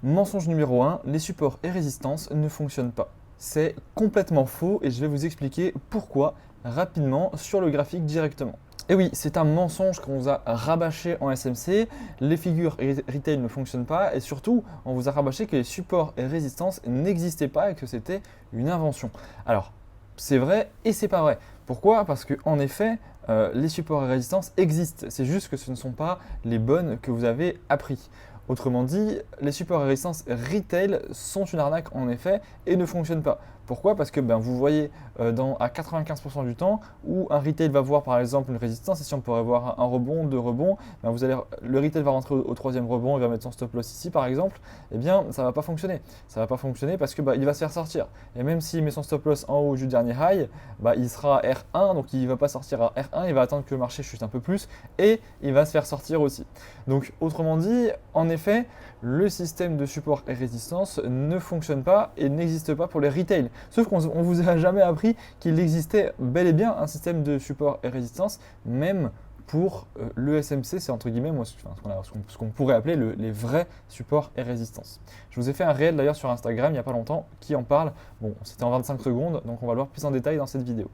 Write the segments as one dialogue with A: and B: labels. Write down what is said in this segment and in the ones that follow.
A: Mensonge numéro 1, les supports et résistances ne fonctionnent pas. C'est complètement faux et je vais vous expliquer pourquoi rapidement sur le graphique directement. Et oui, c'est un mensonge qu'on vous a rabâché en SMC, les figures retail ne fonctionnent pas et surtout on vous a rabâché que les supports et résistances n'existaient pas et que c'était une invention. Alors, c'est vrai et c'est pas vrai. Pourquoi? Parce que en effet, les supports et résistances existent. C'est juste que ce ne sont pas les bonnes que vous avez appris. Autrement dit, les supports et résistances retail sont une arnaque en effet et ne fonctionnent pas. Pourquoi? Parce que vous voyez à 95% du temps où un retail va voir par exemple une résistance et si on pourrait voir un rebond, deux rebonds, le retail va rentrer au troisième rebond, il va mettre son stop loss ici par exemple, eh bien ça ne va pas fonctionner. Ça ne va pas fonctionner parce que il va se faire sortir. Et même s'il met son stop loss en haut du dernier high, il sera à R1, donc il ne va pas sortir à R1, il va attendre que le marché chute un peu plus et il va se faire sortir aussi. Donc autrement dit, en effet, le système de support et résistance ne fonctionne pas et n'existe pas pour les retail. Sauf qu'on ne vous a jamais appris qu'il existait bel et bien un système de support et résistance, même pour le SMC, c'est entre guillemets ce qu'on pourrait appeler les vrais supports et résistances. Je vous ai fait un réel d'ailleurs sur Instagram il n'y a pas longtemps qui en parle. Bon, c'était en 25 secondes, donc on va le voir plus en détail dans cette vidéo.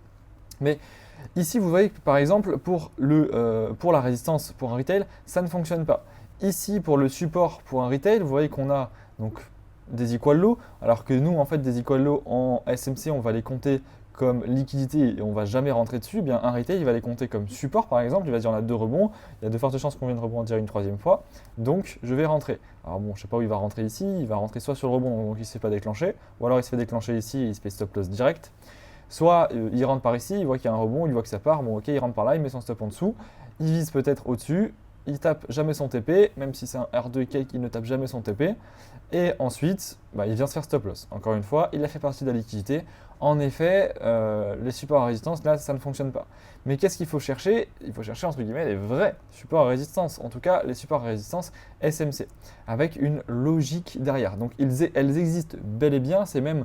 A: Mais ici, vous voyez que par exemple, pour la résistance pour un retail, ça ne fonctionne pas. Ici, pour le support pour un retail, vous voyez qu'on a donc des equal low, alors que nous, en fait, des equal low en SMC, on va les compter comme liquidité et on ne va jamais rentrer dessus. Eh bien, un retail, il va les compter comme support, par exemple. Il va dire on a deux rebonds, il y a de fortes chances qu'on vienne rebondir une troisième fois, donc je vais rentrer. Alors bon, je ne sais pas où il va rentrer ici, il va rentrer soit sur le rebond, donc il ne se fait pas déclencher, ou alors il se fait déclencher ici et il se fait stop loss direct. Soit il rentre par ici, il voit qu'il y a un rebond, il voit que ça part, bon ok, il rentre par là, il met son stop en dessous, il vise peut-être au-dessus, il tape jamais son TP, même si c'est un R2 cake, il ne tape jamais son TP, et ensuite il vient se faire stop loss. Encore une fois, il a fait partie de la liquidité. En effet, les supports à résistance, là, ça ne fonctionne pas. Mais qu'est-ce qu'il faut chercher? Il faut chercher entre guillemets les vrais supports à résistance, en tout cas les supports à résistance SMC, avec une logique derrière. Donc elles existent bel et bien, c'est même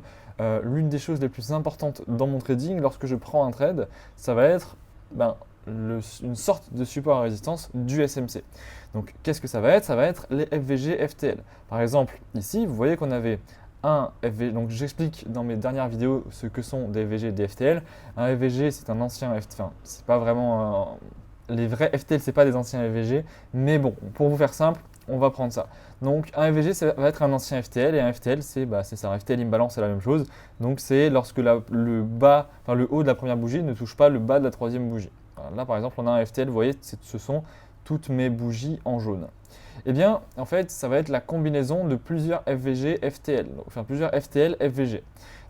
A: l'une des choses les plus importantes dans mon trading lorsque je prends un trade, ça va être une sorte de support à résistance du SMC. Donc qu'est-ce que ça va être? Ça va être les FVG FTL. Par exemple, ici, vous voyez qu'on avait un FVG, donc j'explique dans mes dernières vidéos ce que sont des FVG et des FTL. Un FVG, c'est un ancien FTL, enfin, c'est pas vraiment les vrais FTL, c'est pas des anciens FVG, mais bon, pour vous faire simple, on va prendre ça. Donc un FVG, ça va être un ancien FTL et un FTL, c'est ça, un FTL imbalance, c'est la même chose. Donc c'est lorsque le haut de la première bougie ne touche pas le bas de la troisième bougie. Voilà, là par exemple, on a un FTL, vous voyez, ce sont toutes mes bougies en jaune. Eh bien, en fait, ça va être la combinaison de plusieurs FVG FTL, enfin plusieurs FTL FVG.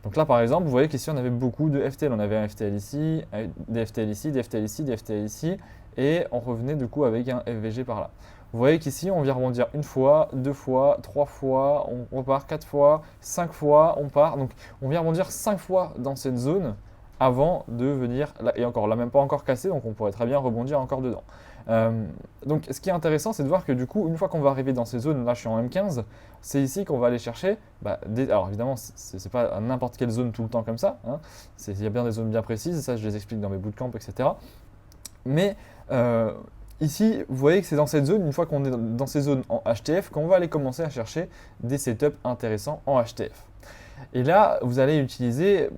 A: Donc là, par exemple, vous voyez qu'ici, on avait beaucoup de FTL. On avait un FTL ici, des FTL ici, des FTL ici, des FTL ici, et on revenait du coup avec un FVG par là. Vous voyez qu'ici, on vient rebondir une fois, deux fois, trois fois, on repart quatre fois, cinq fois, on part. Donc, on vient rebondir 5 fois dans cette zone avant de venir, là, et encore, là même pas encore cassé, donc on pourrait très bien rebondir encore dedans. Donc ce qui est intéressant, c'est de voir que du coup, une fois qu'on va arriver dans ces zones, là je suis en M15, c'est ici qu'on va aller chercher, alors évidemment, c'est pas à n'importe quelle zone tout le temps comme ça, hein. Il y a bien des zones bien précises, ça je les explique dans mes bootcamps, etc. Mais ici, vous voyez que c'est dans cette zone, une fois qu'on est dans ces zones en HTF, qu'on va aller commencer à chercher des setups intéressants en HTF. Et là, vous allez utiliser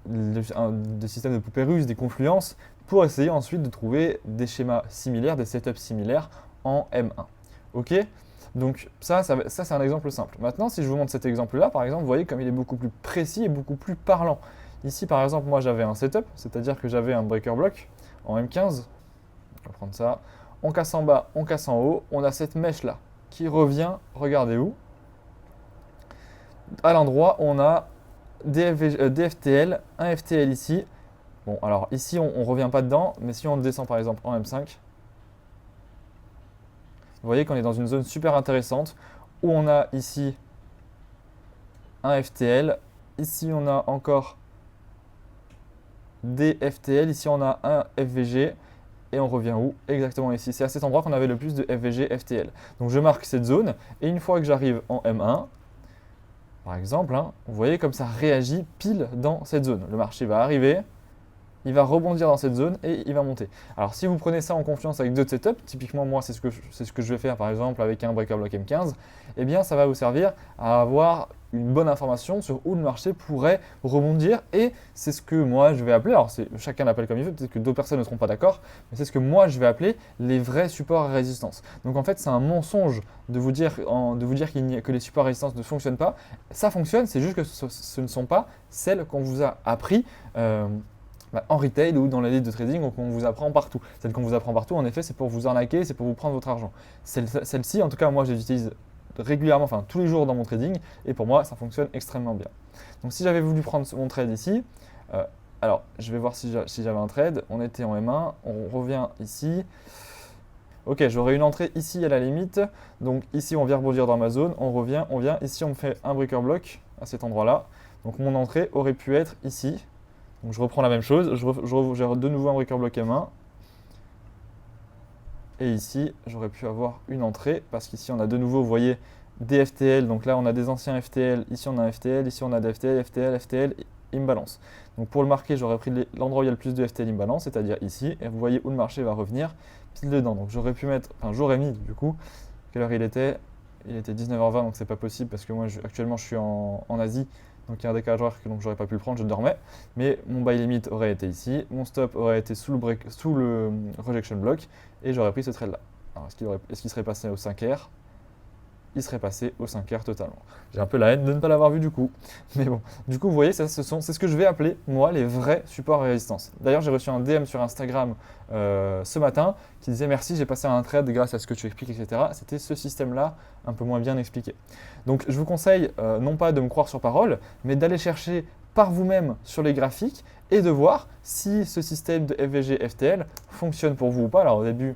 A: des systèmes de poupées russes, des confluences, pour essayer ensuite de trouver des schémas similaires, des setups similaires en M1. Ok? Donc ça c'est un exemple simple. Maintenant, si je vous montre cet exemple-là, par exemple, vous voyez comme il est beaucoup plus précis et beaucoup plus parlant. Ici, par exemple, moi j'avais un setup, c'est-à-dire que j'avais un breaker block en M15. Je vais prendre ça. On casse en bas, on casse en haut. On a cette mèche-là qui revient, regardez où? À l'endroit, on a des FTL, un FTL ici. Bon, alors ici, on ne revient pas dedans, mais si on descend par exemple en M5, vous voyez qu'on est dans une zone super intéressante où on a ici un FTL, ici on a encore des FTL, ici on a un FVG et on revient où? Exactement ici. C'est à cet endroit qu'on avait le plus de FVG FTL. Donc je marque cette zone et une fois que j'arrive en M1, par exemple, vous voyez comme ça réagit pile dans cette zone. Le marché va arriver, il va rebondir dans cette zone et il va monter. Alors si vous prenez ça en confiance avec d'autres setups, typiquement moi c'est ce que je vais faire par exemple avec un breaker block M15, eh bien ça va vous servir à avoir une bonne information sur où le marché pourrait rebondir et c'est ce que moi je vais appeler, alors chacun l'appelle comme il veut, peut-être que d'autres personnes ne seront pas d'accord, mais c'est ce que moi je vais appeler les vrais supports et résistances. Donc en fait c'est un mensonge de vous dire, que les supports et résistances ne fonctionnent pas. Ça fonctionne, c'est juste que ce ne sont pas celles qu'on vous a appris en retail ou dans la livre de trading ou qu'on vous apprend partout. Celles qu'on vous apprend partout, en effet, c'est pour vous arnaquer, c'est pour vous prendre votre argent. Celle-ci, en tout cas, moi je les utilise régulièrement, enfin tous les jours dans mon trading et pour moi ça fonctionne extrêmement bien. Donc si j'avais voulu prendre mon trade ici, alors je vais voir si j'avais un trade, on était en M1, on revient ici. Ok, j'aurais une entrée ici à la limite, donc ici on vient rebondir dans ma zone, on vient, ici on me fait un breaker block à cet endroit-là, donc mon entrée aurait pu être ici. Donc je reprends la même chose, j'ai de nouveau un breaker block M1. Et ici, j'aurais pu avoir une entrée parce qu'ici, on a de nouveau, vous voyez, des FTL. Donc là, on a des anciens FTL. Ici, on a un FTL. Ici, on a des FTL, FTL, FTL, imbalance. Donc pour le marquer, j'aurais pris l'endroit où il y a le plus de FTL imbalance, c'est-à-dire ici. Et vous voyez où le marché va revenir pile dedans. Donc j'aurais pu mettre, enfin j'aurais mis du coup, quelle heure il était? Il était 19h20, donc c'est pas possible parce que moi actuellement je suis en Asie. Donc il y a un décalage horaire donc j'aurais pas pu le prendre, je dormais. Mais mon buy limit aurait été ici, mon stop aurait été sous le rejection block et j'aurais pris ce trade là. Alors est-ce qu'il serait passé au 5R? Il serait passé au 5R totalement. J'ai un peu la haine de ne pas l'avoir vu du coup. Mais bon, du coup vous voyez, c'est ce que je vais appeler moi les vrais supports et résistances. D'ailleurs j'ai reçu un DM sur Instagram ce matin qui disait merci, j'ai passé un trade grâce à ce que tu expliques, etc. C'était ce système-là un peu moins bien expliqué. Donc je vous conseille non pas de me croire sur parole, mais d'aller chercher par vous-même sur les graphiques et de voir si ce système de FVG FTL fonctionne pour vous ou pas. Alors au début,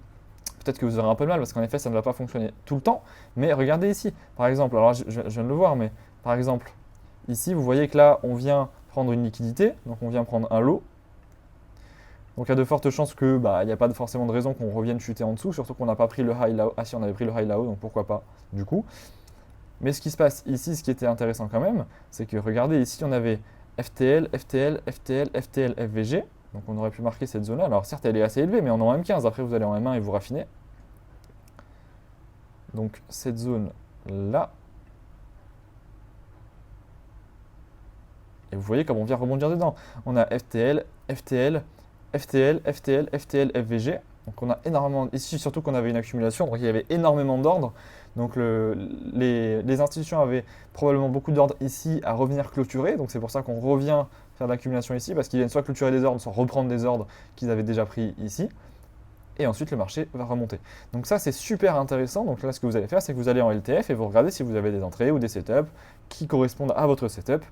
A: peut-être que vous aurez un peu de mal parce qu'en effet, ça ne va pas fonctionner tout le temps. Mais regardez ici, par exemple, alors je viens de le voir, mais par exemple, ici, vous voyez que là, on vient prendre une liquidité, donc on vient prendre un lot. Donc il y a de fortes chances que il n'y a pas forcément de raison qu'on revienne chuter en dessous, surtout qu'on n'a pas pris le high là-haut. Ah si, on avait pris le high là-haut, donc pourquoi pas du coup. Mais ce qui se passe ici, ce qui était intéressant quand même, c'est que regardez, ici, on avait FTL, FTL, FTL, FTL, FVG. Donc on aurait pu marquer cette zone-là. Alors certes, elle est assez élevée, mais on est en M15. Après, vous allez en M1 et vous raffinez. Donc cette zone-là. Et vous voyez comme on vient rebondir dedans. On a FTL, FTL, FTL, FTL, FTL, FVG. Donc on a énormément, ici surtout qu'on avait une accumulation, donc il y avait énormément d'ordres. Donc les institutions avaient probablement beaucoup d'ordres ici à revenir clôturer. Donc c'est pour ça qu'on revient faire de l'accumulation ici, parce qu'ils viennent soit clôturer des ordres, soit reprendre des ordres qu'ils avaient déjà pris ici. Et ensuite le marché va remonter. Donc ça c'est super intéressant. Donc là ce que vous allez faire, c'est que vous allez en LTF et vous regardez si vous avez des entrées ou des setups qui correspondent à votre setup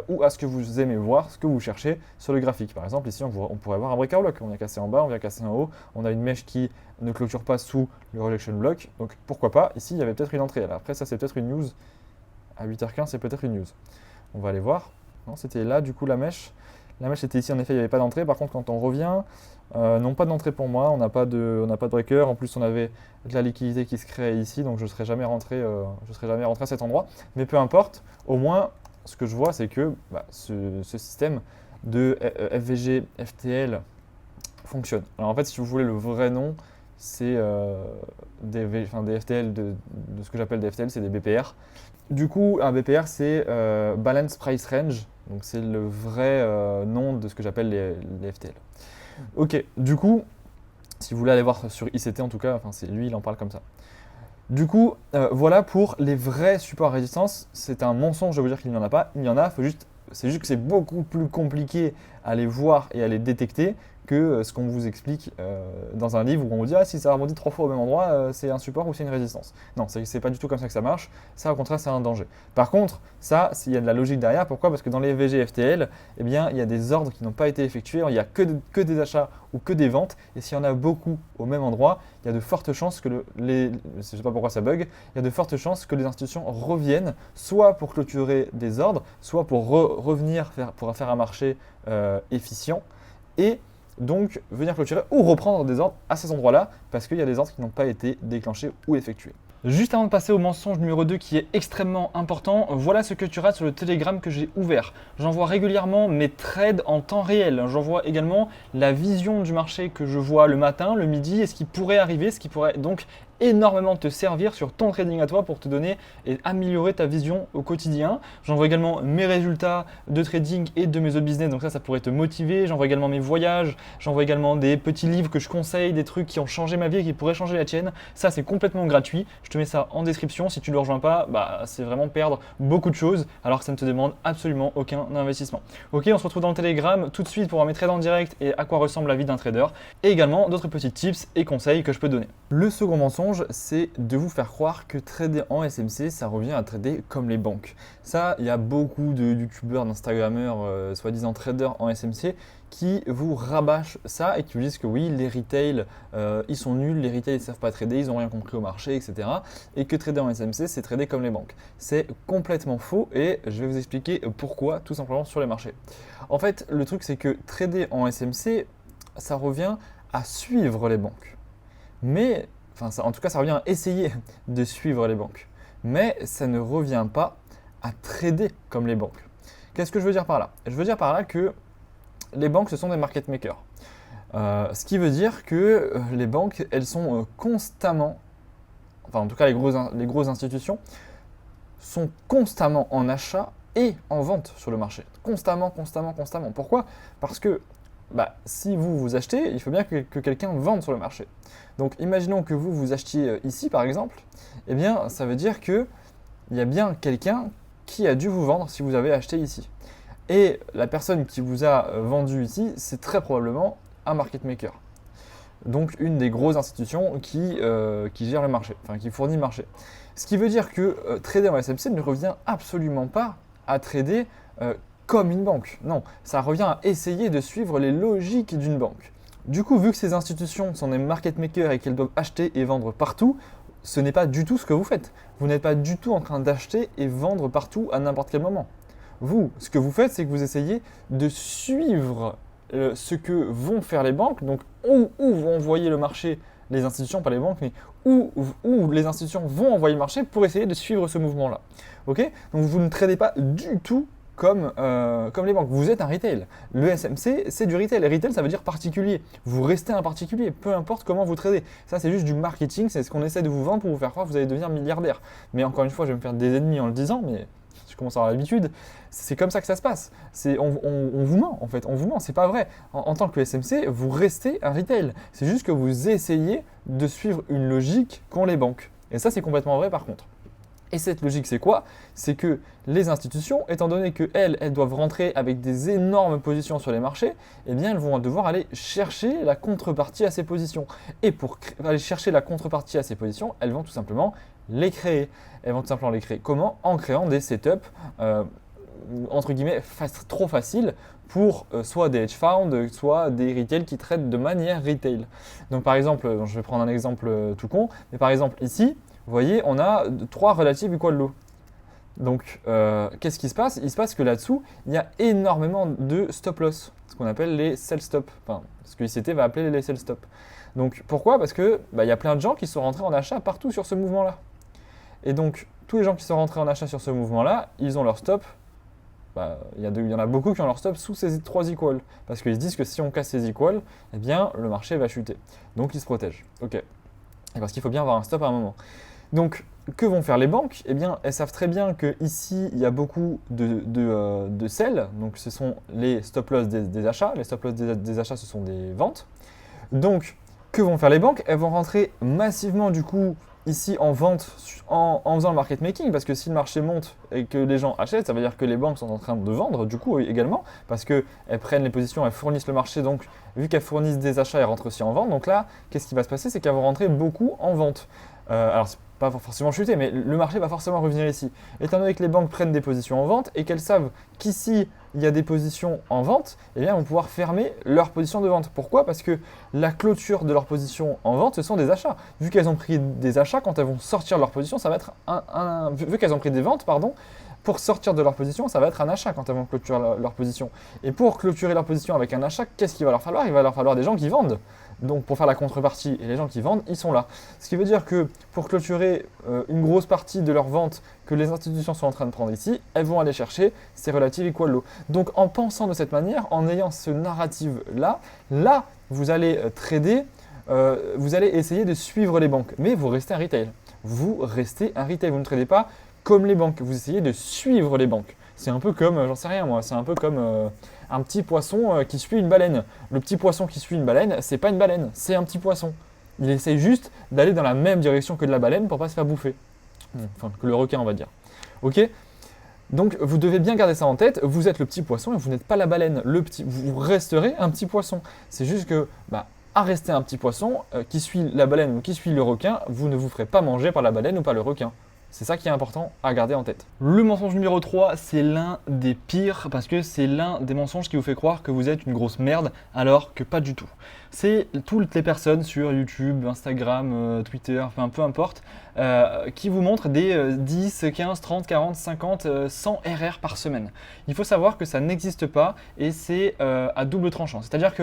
A: ou à ce que vous aimez voir, ce que vous cherchez sur le graphique. Par exemple ici on pourrait voir un breaker block. On vient casser en bas, on vient casser en haut. On a une mèche qui ne clôture pas sous le rejection block. Donc pourquoi pas, ici il y avait peut-être une entrée. Alors, après ça c'est peut-être une news. À 8h15 c'est peut-être une news. On va aller voir. Non, c'était là du coup la mèche. La mèche était ici, en effet, il n'y avait pas d'entrée. Par contre, quand on revient, non, pas d'entrée pour moi. On n'a pas de breaker. En plus, on avait de la liquidité qui se créait ici, donc je ne serais jamais rentré à cet endroit. Mais peu importe, au moins, ce que je vois, c'est que ce système de FVG, FTL fonctionne. Alors en fait, si vous voulez le vrai nom, c'est des FTL, de ce que j'appelle des FTL, c'est des BPR. Du coup, un BPR, c'est Balance Price Range. Donc c'est le vrai nom de ce que j'appelle les FTL. Ok, du coup, si vous voulez aller voir sur ICT en tout cas, c'est lui, il en parle comme ça. Du coup, voilà pour les vrais supports à résistance. C'est un mensonge de vous dire qu'il n'y en a pas. Il y en a, c'est juste que c'est beaucoup plus compliqué à les voir et à les détecter que ce qu'on vous explique dans un livre où on vous dit « Ah, si ça rebondit 3 fois au même endroit, c'est un support ou c'est une résistance ». Non, c'est pas du tout comme ça que ça marche. Ça, au contraire, c'est un danger. Par contre, ça, il y a de la logique derrière. Pourquoi? Parce que dans les VG FTL, eh bien, il y a des ordres qui n'ont pas été effectués. Il n'y a que des achats ou que des ventes. Et s'il y en a beaucoup au même endroit, il y a de fortes chances que je ne sais pas pourquoi ça bug, il y a de fortes chances que les institutions reviennent, soit pour clôturer des ordres, soit pour revenir pour faire un marché efficient. Et donc venir clôturer ou reprendre des ordres à ces endroits-là parce qu'il y a des ordres qui n'ont pas été déclenchés ou effectués. Juste avant de passer au mensonge numéro 2 qui est extrêmement important, voilà ce que tu rates sur le Telegram que j'ai ouvert. J'envoie régulièrement mes trades en temps réel. J'envoie également la vision du marché que je vois le matin, le midi et ce qui pourrait arriver, ce qui pourrait donc énormément te servir sur ton trading à toi pour te donner et améliorer ta vision au quotidien. J'envoie également mes résultats de trading et de mes autres business, donc ça pourrait te motiver. J'envoie également mes voyages, j'envoie également des petits livres que je conseille, des trucs qui ont changé ma vie et qui pourraient changer la tienne. Ça c'est complètement gratuit, je te mets ça en description. Si tu ne le rejoins pas, c'est vraiment perdre beaucoup de choses alors que ça ne te demande absolument aucun investissement. Ok, on se retrouve dans le Telegram tout de suite pour voir mes trades en direct et à quoi ressemble la vie d'un trader et également d'autres petits tips et conseils que je peux donner. Le second mensonge, c'est de vous faire croire que trader en SMC, ça revient à trader comme les banques. Ça, il y a beaucoup de youtubeurs, d'instagrammeurs, soi-disant traders en SMC qui vous rabâchent ça et qui vous disent que oui, les retail, ils sont nuls, les retail ne savent pas trader, ils n'ont rien compris au marché, etc. Et que trader en SMC, c'est trader comme les banques. C'est complètement faux et je vais vous expliquer pourquoi, tout simplement sur les marchés. En fait, le truc, c'est que trader en SMC, ça revient à suivre les banques. Mais en tout cas, ça revient à essayer de suivre les banques. Mais ça ne revient pas à trader comme les banques. Qu'est-ce que je veux dire par là? Je veux dire par là que les banques, ce sont des market makers. Ce qui veut dire que les banques, elles sont constamment, enfin en tout cas les grosses institutions, sont constamment en achat et en vente sur le marché. Constamment. Pourquoi? Parce que si vous achetez, il faut bien que quelqu'un vende sur le marché. Donc imaginons que vous achetiez ici par exemple, eh bien ça veut dire qu'il y a bien quelqu'un qui a dû vous vendre si vous avez acheté ici. Et la personne qui vous a vendu ici, c'est très probablement un market maker. Donc une des grosses institutions qui gère le marché, enfin qui fournit le marché. Ce qui veut dire que trader en SMC ne revient absolument pas à trader comme une banque. Non, ça revient à essayer de suivre les logiques d'une banque. Du coup, vu que ces institutions sont des market makers et qu'elles doivent acheter et vendre partout, ce n'est pas du tout ce que vous faites. Vous n'êtes pas du tout en train d'acheter et vendre partout à n'importe quel moment. Vous, ce que vous faites, c'est que vous essayez de suivre ce que vont faire les banques, donc où vont envoyer le marché les institutions, pas les banques, mais où les institutions vont envoyer le marché pour essayer de suivre ce mouvement-là. Ok? Donc vous ne tradez pas du tout comme les banques. Vous êtes un retail. Le SMC, c'est du retail. Retail, ça veut dire particulier. Vous restez un particulier, peu importe comment vous tradez. Ça, c'est juste du marketing. C'est ce qu'on essaie de vous vendre pour vous faire croire que vous allez devenir milliardaire. Mais encore une fois, je vais me faire des ennemis en le disant, mais je commence à avoir l'habitude. C'est comme ça que ça se passe. On vous ment, en fait. On vous ment. C'est pas vrai. En tant que SMC, vous restez un retail. C'est juste que vous essayez de suivre une logique qu'ont les banques. Et ça, c'est complètement vrai par contre. Et cette logique, c'est quoi? C'est que les institutions, étant donné qu'elles doivent rentrer avec des énormes positions sur les marchés, eh bien, elles vont devoir aller chercher la contrepartie à ces positions. Et pour aller chercher la contrepartie à ces positions, elles vont tout simplement les créer. Elles vont tout simplement les créer. Comment? En créant des setups, entre guillemets, trop faciles pour soit des hedge funds, soit des retail qui traitent de manière retail. Donc par exemple, je vais prendre un exemple tout con, mais par exemple ici, vous voyez, on a 3 relative equal low. Donc, qu'est-ce qui se passe? Il se passe que là-dessous, il y a énormément de stop loss, ce qu'on appelle les sell stop, enfin, ce que ICT va appeler les sell stop. Donc, pourquoi? Parce que il y a plein de gens qui sont rentrés en achat partout sur ce mouvement-là. Et donc, tous les gens qui sont rentrés en achat sur ce mouvement-là, ils ont leur stop. Il y en a beaucoup qui ont leur stop sous ces 3 equals, parce qu'ils se disent que si on casse ces equals, eh bien, le marché va chuter. Donc, ils se protègent. Ok. Et parce qu'il faut bien avoir un stop à un moment. Donc, que vont faire les banques? Eh bien, elles savent très bien qu'ici, il y a beaucoup de sell. Donc, ce sont les stop loss des achats. Les stop loss des achats, ce sont des ventes. Donc, que vont faire les banques? Elles vont rentrer massivement, du coup, ici en vente en faisant le market making. Parce que si le marché monte et que les gens achètent, ça veut dire que les banques sont en train de vendre, du coup, également. Parce qu'elles prennent les positions, elles fournissent le marché. Donc, vu qu'elles fournissent des achats, elles rentrent aussi en vente. Donc là, qu'est-ce qui va se passer? C'est qu'elles vont rentrer beaucoup en vente. Alors, c'est pas forcément chuter, mais le marché va forcément revenir ici. Étant donné que les banques prennent des positions en vente et qu'elles savent qu'ici, il y a des positions en vente, eh bien, elles vont pouvoir fermer leurs positions de vente. Pourquoi? Parce que la clôture de leurs positions en vente, ce sont des achats. Vu qu'elles ont pris des achats, quand elles vont sortir de leur position, ça va être vu qu'elles ont pris des ventes, pardon, pour sortir de leur position, ça va être un achat quand elles vont clôturer leur position. Et pour clôturer leur position avec un achat, qu'est-ce qu'il va leur falloir? Il va leur falloir des gens qui vendent. donc pour faire la contrepartie, et les gens qui vendent, ils sont là. Ce qui veut dire que pour clôturer une grosse partie de leur vente que les institutions sont en train de prendre ici, elles vont aller chercher ces relative equal low. Donc en pensant de cette manière, en ayant ce narrative-là, là, vous allez trader, vous allez essayer de suivre les banques, mais vous restez un retail. Vous restez un retail, vous ne tradez pas comme les banques, vous essayez de suivre les banques. C'est un peu comme, j'en sais rien moi, c'est un peu comme un petit poisson qui suit une baleine. Le petit poisson qui suit une baleine, c'est pas une baleine, c'est un petit poisson. Il essaye juste d'aller dans la même direction que de la baleine pour pas se faire bouffer. Enfin, que le requin on va dire. Ok ? Donc vous devez bien garder ça en tête, vous êtes le petit poisson et vous n'êtes pas la baleine. Vous resterez un petit poisson. C'est juste que, à rester un petit poisson qui suit la baleine ou qui suit le requin, vous ne vous ferez pas manger par la baleine ou par le requin. C'est ça qui est important à garder en tête. Le mensonge numéro 3, c'est l'un des pires parce que c'est l'un des mensonges qui vous fait croire que vous êtes une grosse merde alors que pas du tout. C'est toutes les personnes sur YouTube, Instagram, Twitter, enfin peu importe, qui vous montrent des 10, 15, 30, 40, 50, 100 RR par semaine. Il faut savoir que ça n'existe pas et c'est à double tranchant. C'est-à-dire que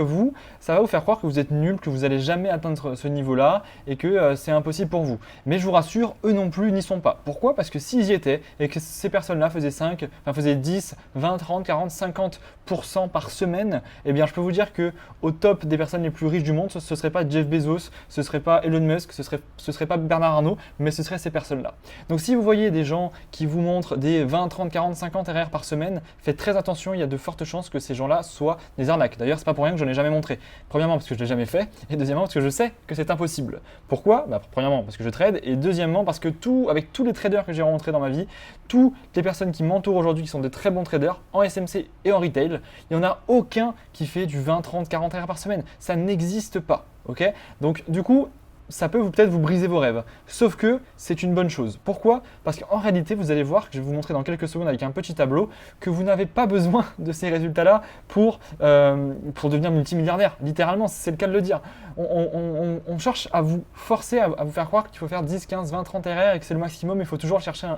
A: ça va vous faire croire que vous êtes nul, que vous n'allez jamais atteindre ce niveau-là et que c'est impossible pour vous. Mais je vous rassure, eux non plus n'y sont pas. Pourquoi ? Parce que s'ils y étaient et que ces personnes-là faisaient 10, 20, 30, 40, 50% par semaine, eh bien je peux vous dire qu'au top des personnes les plus riches du monde, ce ne serait pas Jeff Bezos, ce ne serait pas Elon Musk, ce ne serait pas Bernard Arnault, mais ce seraient ces personnes-là. Donc si vous voyez des gens qui vous montrent des 20, 30, 40, 50 RR par semaine, faites très attention, il y a de fortes chances que ces gens-là soient des arnaques. D'ailleurs, c'est pas pour rien que je n'en ai jamais montré. Premièrement, parce que je ne l'ai jamais fait, et deuxièmement, parce que je sais que c'est impossible. Pourquoi ? Premièrement, parce que je trade, et deuxièmement, parce que avec tous les traders que j'ai rencontrés dans ma vie, toutes les personnes qui m'entourent aujourd'hui qui sont de très bons traders, en SMC et en retail, il n'y en a aucun qui fait du 20, 30, 40 RR par semaine. Ça n'existe pas. Ok ? Donc du coup, ça peut peut-être vous briser vos rêves. Sauf que c'est une bonne chose. Pourquoi ? Parce qu'en réalité, vous allez voir, que je vais vous montrer dans quelques secondes avec un petit tableau, que vous n'avez pas besoin de ces résultats-là pour devenir multimilliardaire. Littéralement, c'est le cas de le dire. On cherche à vous forcer, à vous faire croire qu'il faut faire 10, 15, 20, 30 RR et que c'est le maximum. Il faut toujours chercher un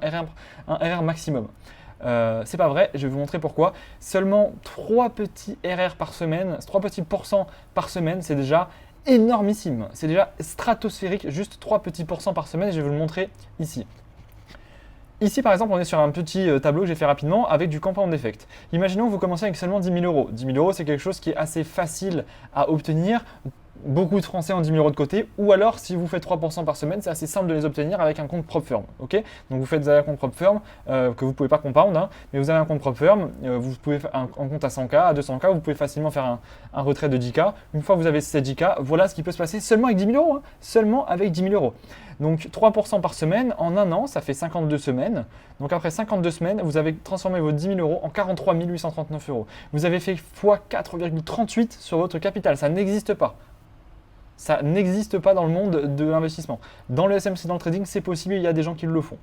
A: RR maximum. C'est pas vrai, je vais vous montrer pourquoi. Seulement 3 petits RR par semaine, 3 petits pourcents par semaine, c'est déjà énormissime. C'est déjà stratosphérique, juste 3 petits pourcents par semaine et je vais vous le montrer ici. Ici, par exemple, on est sur un petit tableau que j'ai fait rapidement avec du compound effect. Imaginons que vous commencez avec seulement 10 000 euros. 10 000 euros, c'est quelque chose qui est assez facile à obtenir. Beaucoup de Français ont 10 000 euros de côté, ou alors si vous faites 3% par semaine, c'est assez simple de les obtenir avec un compte propre firm. Okay, donc vous faites un compte propre firm que vous ne pouvez pas compound, hein, mais vous avez un compte propre firm, vous pouvez faire un compte à 100K, à 200K, vous pouvez facilement faire un retrait de 10K. Une fois que vous avez ces 10K, voilà ce qui peut se passer seulement avec 10 000 euros. Hein, seulement avec 10 000 euros. Donc 3% par semaine, en un an, ça fait 52 semaines. Donc après 52 semaines, vous avez transformé vos 10 000 euros en 43 839 euros. Vous avez fait x 4,38 sur votre capital, ça n'existe pas. Ça n'existe pas dans le monde de l'investissement. Dans le SMC, dans le trading, c'est possible, il y a des gens qui le font.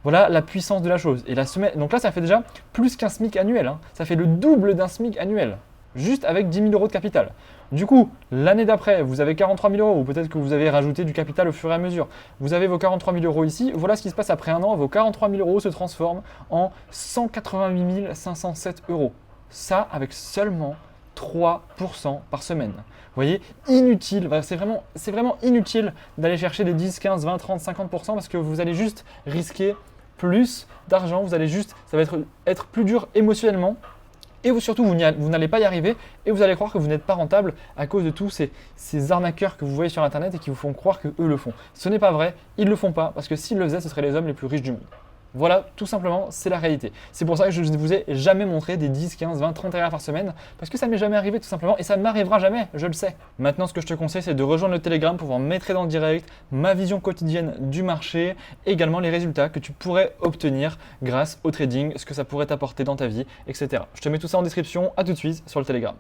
A: Voilà la puissance de la chose. Et la semaine, donc là, ça fait déjà plus qu'un SMIC annuel. Hein. Ça fait le double d'un SMIC annuel, juste avec 10 000 euros de capital. Du coup, l'année d'après, vous avez 43 000 euros, ou peut-être que vous avez rajouté du capital au fur et à mesure. Vous avez vos 43 000 euros ici. Voilà ce qui se passe après un an. Vos 43 000 euros se transforment en 188 507 euros. Ça, avec seulement 3% par semaine. Vous voyez, inutile, c'est vraiment inutile d'aller chercher des 10, 15, 20, 30, 50% parce que vous allez juste risquer plus d'argent, ça va être plus dur émotionnellement et surtout vous n'allez pas y arriver et vous allez croire que vous n'êtes pas rentable à cause de tous ces arnaqueurs que vous voyez sur internet et qui vous font croire qu'eux le font. Ce n'est pas vrai, ils ne le font pas parce que s'ils le faisaient, ce seraient les hommes les plus riches du monde. Voilà, tout simplement, c'est la réalité. C'est pour ça que je ne vous ai jamais montré des 10, 15, 20, 30 RR par semaine, parce que ça ne m'est jamais arrivé tout simplement, et ça ne m'arrivera jamais, je le sais. Maintenant, ce que je te conseille, c'est de rejoindre le Telegram pour pouvoir mettre dans le direct ma vision quotidienne du marché, également les résultats que tu pourrais obtenir grâce au trading, ce que ça pourrait t'apporter dans ta vie, etc. Je te mets tout ça en description, à tout de suite sur le Telegram.